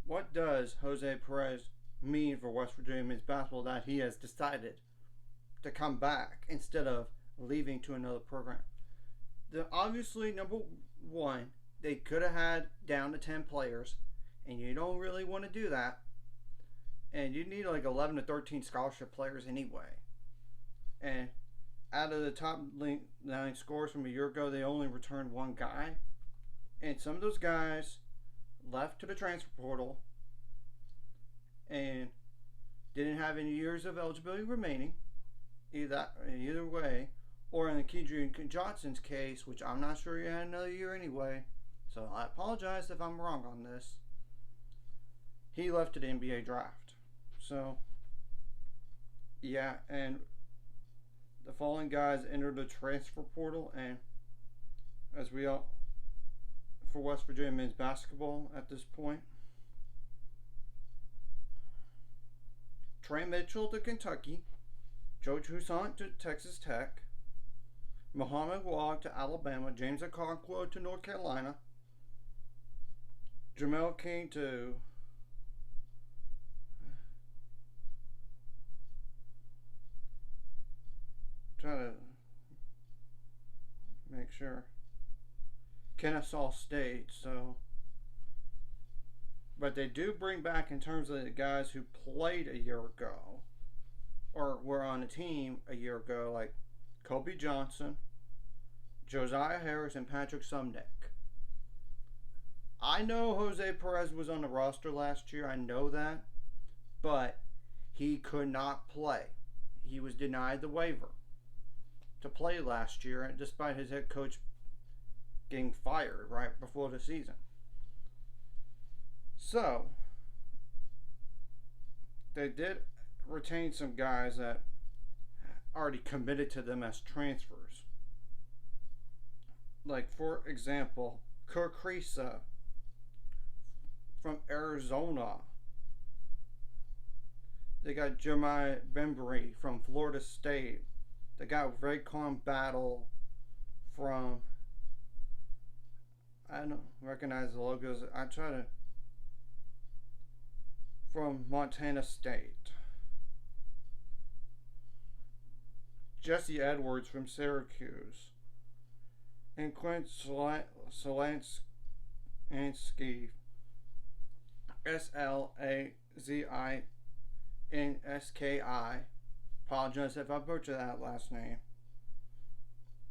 what does Jose Perez mean for West Virginia men's basketball that he has decided to come back instead of leaving to another program? Obviously, number one, they could have had down to 10 players, and you don't really want to do that. And you need like 11 to 13 scholarship players anyway. And out of the top 9 scores from a year ago, they only returned one guy. And some of those guys left to the transfer portal and didn't have any years of eligibility remaining, either way. Or in the Kedrian Johnson's case, which I'm not sure he had another year anyway, so I apologize if I'm wrong on this, he left to the NBA draft. So, yeah, and the following guys entered the transfer portal, and as we all, for West Virginia men's basketball at this point, Trey Mitchell to Kentucky, Joe Toussaint to Texas Tech, Muhammad Wag to Alabama, James Okonkwo to North Carolina, Jamel King to try to make sure Kennesaw State. So, but they do bring back in terms of the guys who played a year ago or were on a team a year ago, like Kobe Johnson, Josiah Harris, and Patrick Sumnick. I know Jose Perez was on the roster last year. I know that. But he could not play. He was denied the waiver to play last year, despite his head coach getting fired right before the season. So, they did retain some guys that already committed to them as transfers. Like, for example, Kirk Krisa from Arizona. They got Jeremiah Bembry from Florida State. They got Raycon Battle from, I don't recognize the logos. I try to, from Montana State. Jesse Edwards from Syracuse. And Quint Slansky, Slazinski, apologize if I butchered that last name,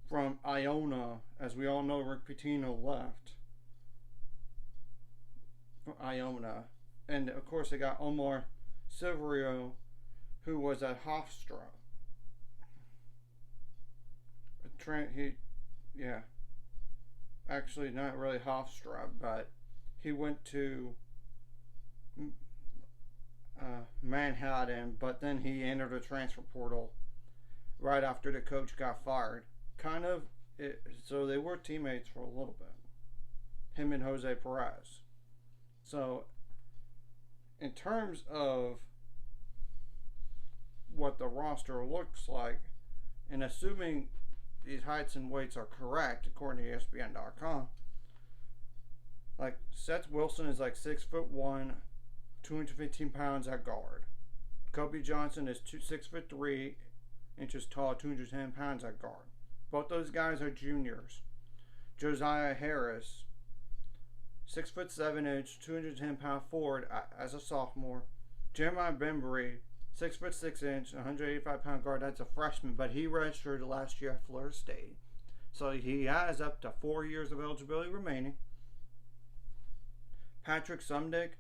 from Iona. As we all know, Rick Pitino left from Iona. And of course they got Omar Silverio, who was at Hofstra. Actually not really Hofstra, but he went to Manhattan, but then he entered a transfer portal right after the coach got fired. So they were teammates for a little bit, him and Jose Perez. So in terms of what the roster looks like, and assuming these heights and weights are correct according to ESPN.com, like Seth Wilson is like 6'1", 215 pounds at guard. Kobe Johnson is 6'3" tall, 210 pounds at guard. Both those guys are juniors. Josiah Harris, 6'7", 210 pound forward as a sophomore. Jeremiah Bembry, 6'6", 185 pound guard. That's a freshman, but he redshirted last year at Florida State, so he has up to 4 years of eligibility remaining. Patrick Sumnick,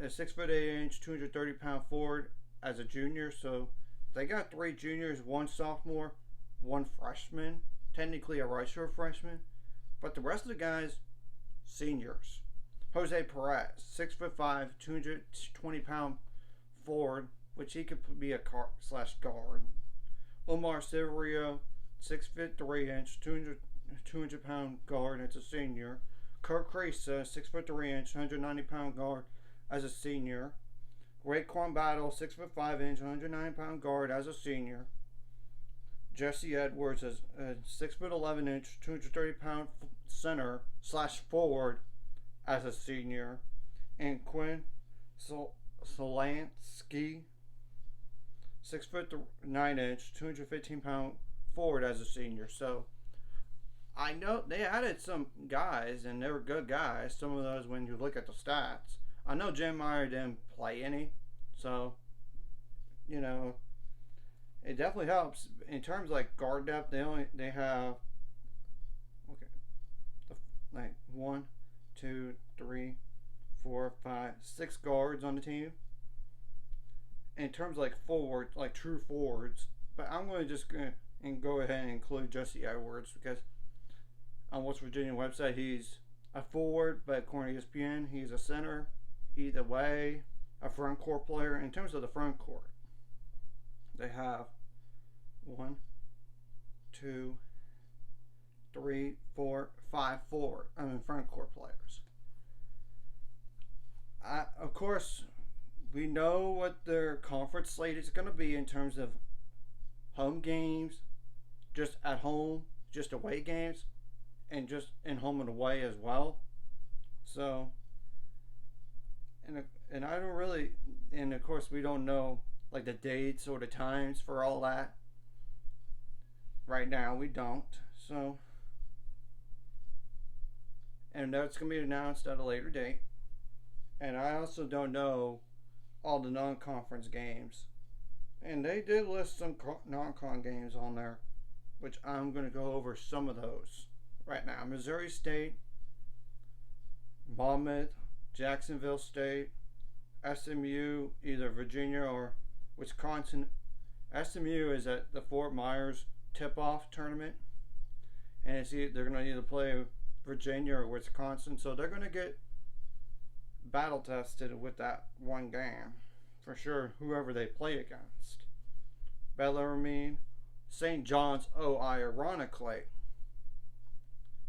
a 6'8", 230 pound forward as a junior. So they got 3 juniors, 1 sophomore, 1 freshman. Technically a redshirt freshman, but the rest of the guys, seniors. Jose Perez, 6'5", 220 pound forward, which he could be a guard. Omar Silverio, 6'3", 200 pound guard as a senior. Kirk Krisa, 6'3", 190 pound guard as a senior. Rayquan Battle, 6'5", 190 pound guard as a senior. Jesse Edwards is a 6'11", 230 pound center / forward as a senior. And Quinn Solansky, 6 foot 9 inch, 215 pound forward as a senior. So I know they added some guys, and they were good guys. Some of those, when you look at the stats, I know Jim Meyer didn't play any, so you know it definitely helps in terms of like guard depth. They have okay, like 1, 2, 3, 4, 5, 6 guards on the team. In terms of like forward, like true forwards, but I'm going to just go ahead and include Jesse Edwards because on West Virginia website he's a forward, but according to ESPN he's a center. Either way, a front court player. In terms of the front court, they have 1, 2, 3, 4, 5 forward. Front court players. Of course, we know what their conference slate is going to be in terms of home games, just at home, just away games, and just in home and away as well. So, and I don't really, and of course we don't know like the dates or the times for all that. Right now we don't. So, and that's going to be announced at a later date. And I also don't know all the non-conference games. And they did list some non-con games on there, which I'm going to go over some of those right now. Missouri State, Monmouth, Jacksonville State, SMU, either Virginia or Wisconsin. SMU is at the Fort Myers tip-off tournament, and they're going to either play Virginia or Wisconsin, so they're going to get battle tested with that one game for sure, whoever they play against. Bellarmine, St. John's, ironically,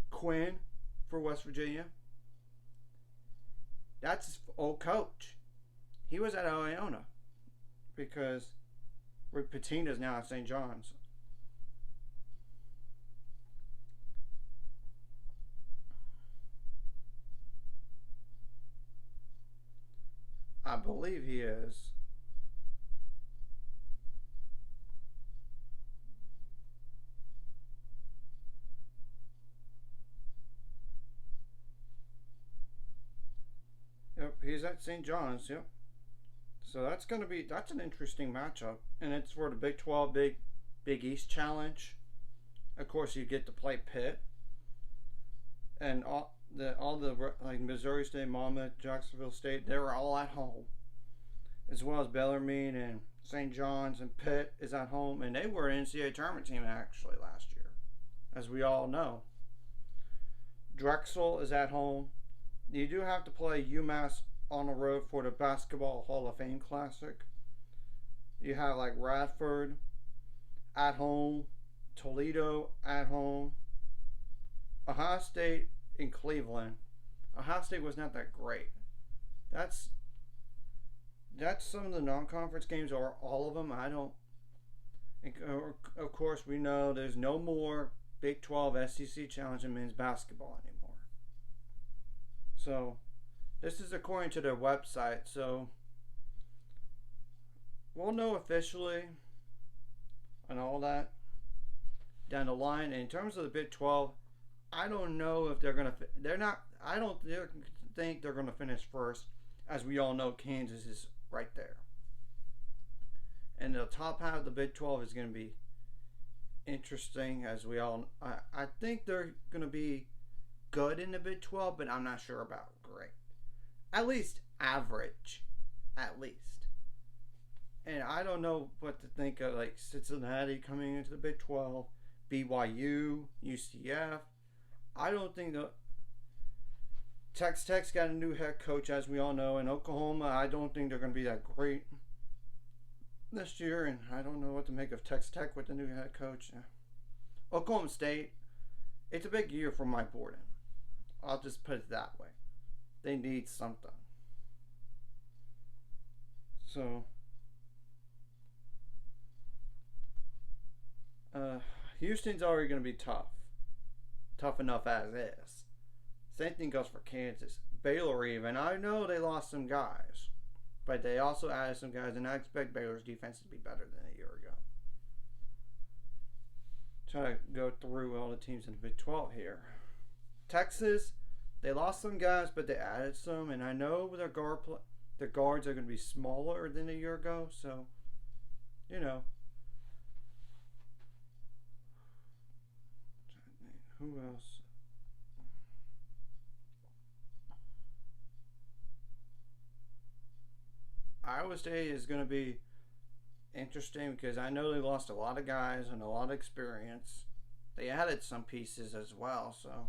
Quinn for West Virginia. That's his old coach. He was at Iona because Rick Pitino's now at St. John's. I believe he is. Yep, he's at St. John's. Yep. So that's an interesting matchup, and it's for the Big 12 Big East Challenge. Of course, you get to play Pitt, and all the like Missouri State, Monmouth, Jacksonville State. They were all at home, as well as Bellarmine and St. John's, and Pitt is at home, and they were an NCAA tournament team actually last year, as we all know. Drexel is at home. You do have to play UMass on the road for the Basketball Hall of Fame Classic. You have like Radford at home, Toledo at home, Ohio State in Cleveland. Ohio State was not that great. That's some of the non-conference games, or all of them. I don't. Of course, we know there's no more Big 12 SEC Challenge in men's basketball anymore. So, this is according to their website. So, we'll know officially and all that down the line. And in terms of the Big 12, I don't know if they're gonna. They're not. I don't think they're gonna finish first. As we all know, Kansas is right there. And the top half of the Big 12 is going to be interesting, as we all. I think they're going to be good in the Big 12, but I'm not sure about great. At least average, at least. And I don't know what to think of like Cincinnati coming into the Big 12, BYU, UCF. I don't think the Tech's got a new head coach, as we all know, and Oklahoma, I don't think they're going to be that great this year, and I don't know what to make of Tech with the new head coach. Oklahoma State, it's a big year for Mike Borden. I'll just put it that way. They need something. So, Houston's already going to be tough. Tough enough as is. Same thing goes for Kansas. Baylor even. I know they lost some guys. But they also added some guys, and I expect Baylor's defense to be better than a year ago. Try to go through all the teams in the Big 12 here. Texas, they lost some guys, but they added some, and I know their guards are going to be smaller than a year ago, so you know. Who else? Iowa State is going to be interesting because I know they lost a lot of guys and a lot of experience. They added some pieces as well, so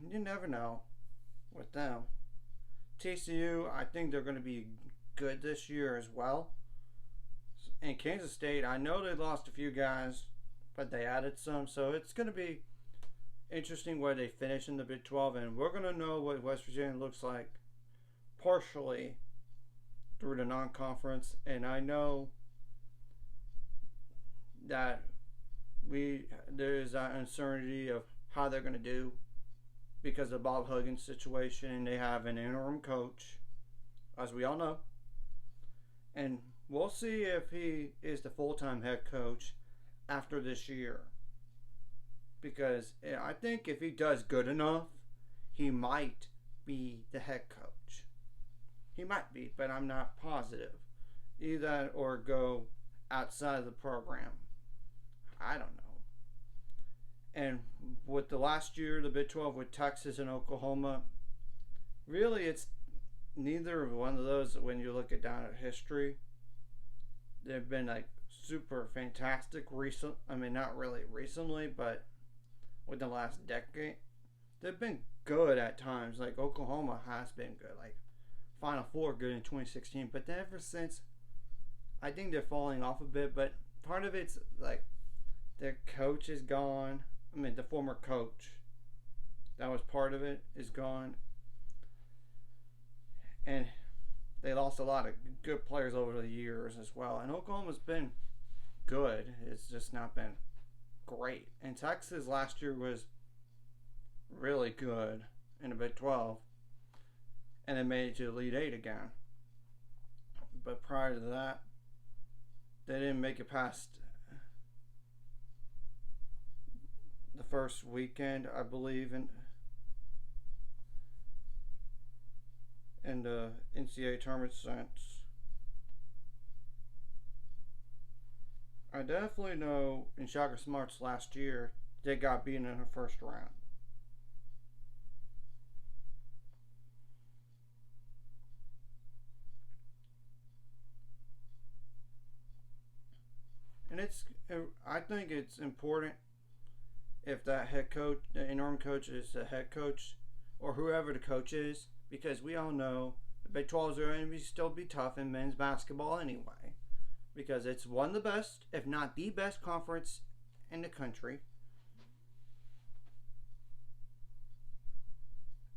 you never know with them. TCU, I think they're going to be good this year as well. And Kansas State, I know they lost a few guys, but they added some, so it's going to be interesting where they finish in the Big 12, and we're going to know what West Virginia looks like partially through the non-conference. And I know that there's that uncertainty of how they're going to do because of Bob Huggins' situation, and they have an interim coach, as we all know. And we'll see if he is the full-time head coach after this year. Because I think if he does good enough, he might be the head coach. He might be, but I'm not positive. Either that or go outside of the program. I don't know. And with the last year, the Big 12 with Texas and Oklahoma, really it's neither of one of those when you look at down at history. They've been like super fantastic recent. I mean, not really recently, but with the last decade, they've been good at times. Like Oklahoma has been good, like Final Four good in 2016. But then ever since, I think they're falling off a bit. But part of it's like their coach is gone. I mean, the former coach that was part of it is gone, and they lost a lot of good players over the years as well. And Oklahoma's been good. It's just not been great. And Texas last year was really good in the Big 12. And it made it to the Elite Eight again. But prior to that, they didn't make it past the first weekend, I believe, in the NCAA tournament since. I definitely know in Shaka Smart's last year, they got beaten in the first round. And I think it's important if that head coach, the interim coach, is the head coach, or whoever the coach is, because we all know the Big 12 is going to still be tough in men's basketball anyway, because it's one of the best, if not the best, conference in the country.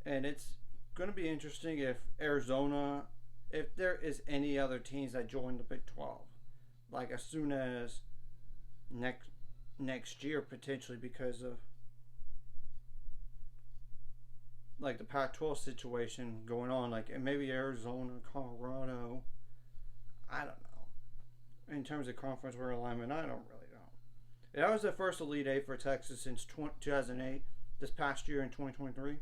And it's going to be interesting if Arizona, if there is any other teams that join the Big 12, like as soon as next year potentially, because of like the Pac-12 situation going on, like maybe Arizona, Colorado. I don't know. In terms of conference realignment, I don't really know. That was the first Elite Eight for Texas since 2008. This past year in 2023.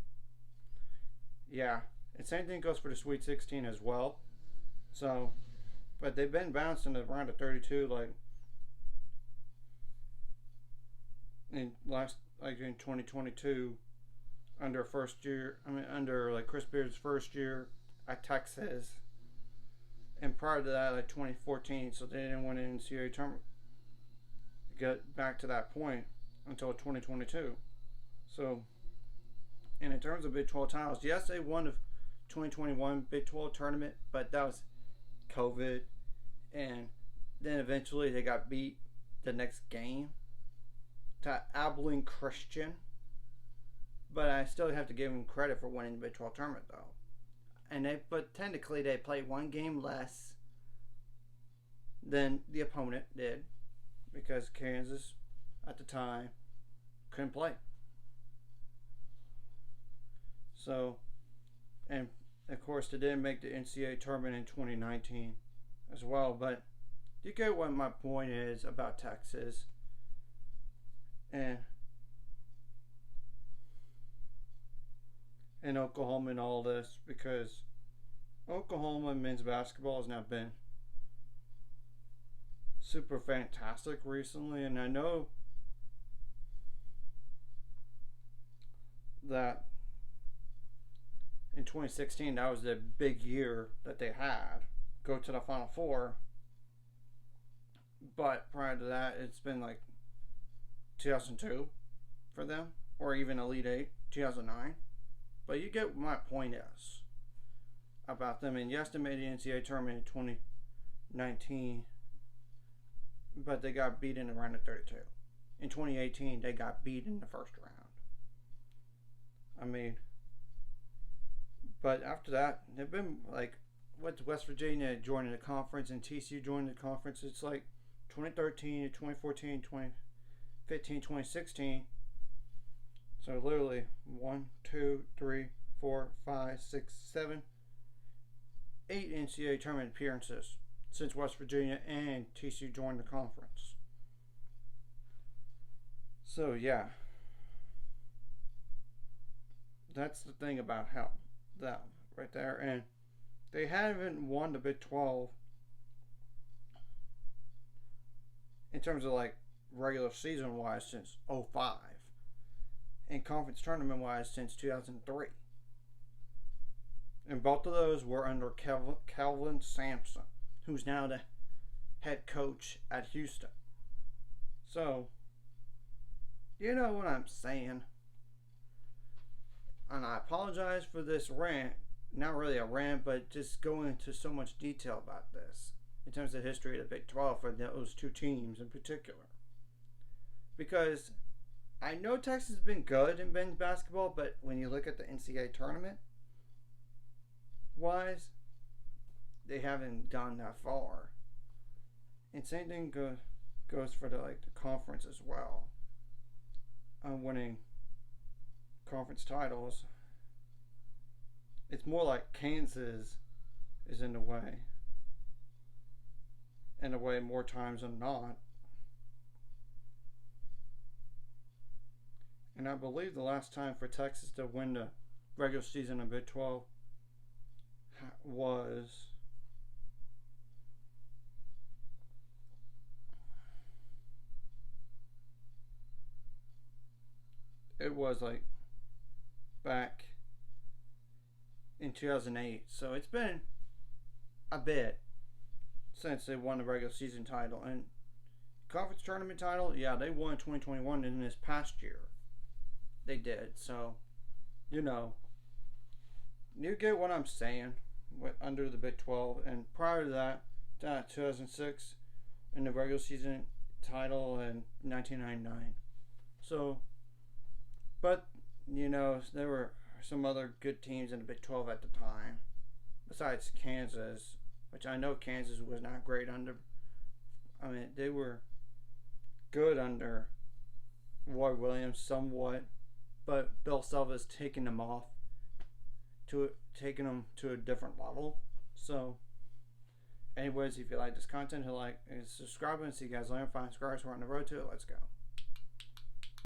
Yeah, and same thing goes for the Sweet 16 as well. So, but they've been bouncing around the 32, like in 2022, under like Chris Beard's first year at Texas, and prior to that, like 2014. So they didn't win an NCAA tournament. Get back to that point until 2022. So, and in terms of Big 12 titles, yes, they won the 2021 Big 12 tournament, but that was COVID, and then eventually they got beat the next game to Abilene Christian. But I still have to give them credit for winning the Big 12 tournament, though. But technically they played one game less than the opponent did, because Kansas at the time couldn't play. So, and Of course, they didn't make the NCAA tournament in 2019 as well, but you get what my point is about Texas and Oklahoma and all this, because Oklahoma men's basketball has not been super fantastic recently, and I know that in 2016 that was the big year that they had, go to the Final Four, but prior to that it's been like 2002 for them, or even Elite 8 2009. But you get what my point is about them. And yes, they made the NCAA tournament in 2019, but they got beat in the round of 32. In 2018, they got beat in the first round. I mean, but after that, they've been like, with West Virginia joining the conference and TCU joining the conference, it's like 2013, 2014, 2015, 2016. So literally 1, 2, 3, 4, 5, 6, 7, 8 NCAA tournament appearances since West Virginia and TCU joined the conference. So yeah, that's the thing about how that right there. And they haven't won the Big 12 in terms of like regular season wise since 05, and conference tournament wise since 2003. And both of those were under Kelvin Sampson, who's now the head coach at Houston. So, you know what I'm saying. And I apologize for this rant. Not really a rant, but just going into so much detail about this in terms of the history of the Big 12 for those two teams in particular. Because I know Texas has been good in men's basketball, but when you look at the NCAA tournament wise, they haven't gone that far. And same thing goes for the conference as well. Winning conference titles. It's more like Kansas is in the way. In a way, more times than not. And I believe the last time for Texas to win the regular season of Big 12 was like back in 2008. So it's been a bit since they won the regular season title. And conference tournament title, yeah, they won in 2021 in this past year. They did. So, you know, you get what I'm saying with under the Big 12. And prior to that, 2006 in the regular season title in 1999. So, but, you know, there were some other good teams in the Big 12 at the time, besides Kansas, which I know Kansas was not great under. I mean, they were good under Roy Williams somewhat, but Bill Selva's taking them to a different level. So, anyways, if you like this content, hit like and subscribe, and see you guys later. 5 subscribers. We're on the road to it. Let's go.